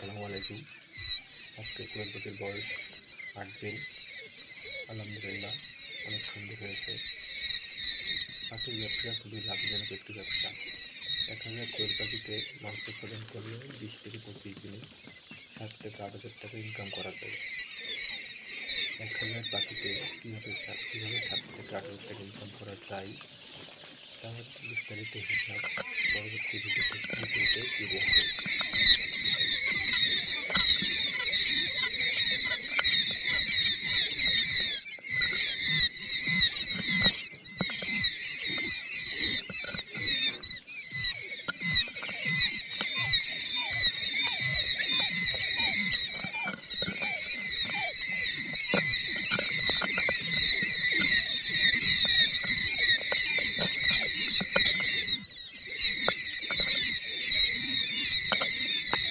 আসসালামু আলাইকুম। আজকে কোয়েল পাখির বয়স 8 দিন। আলহামদুলিল্লাহ অনেক সুন্দর হয়েছে। পাখির ব্যবসা খুবই লাভজনক একটি ব্যবসা। 1000 কোয়েল পাখিতে মাংস উৎপাদন করলে 20 থেকে 25 দিনে 7 থেকে 8,000 টাকা ইনকাম করা যায়। 1000 পাখিতে কীভাবে 7 থেকে 8,000 টাকা ইনকাম করা যায় তার বিস্তারিত হিসাব পরবর্তী ভিডিওতে দিয়ে দেওয়া হবে।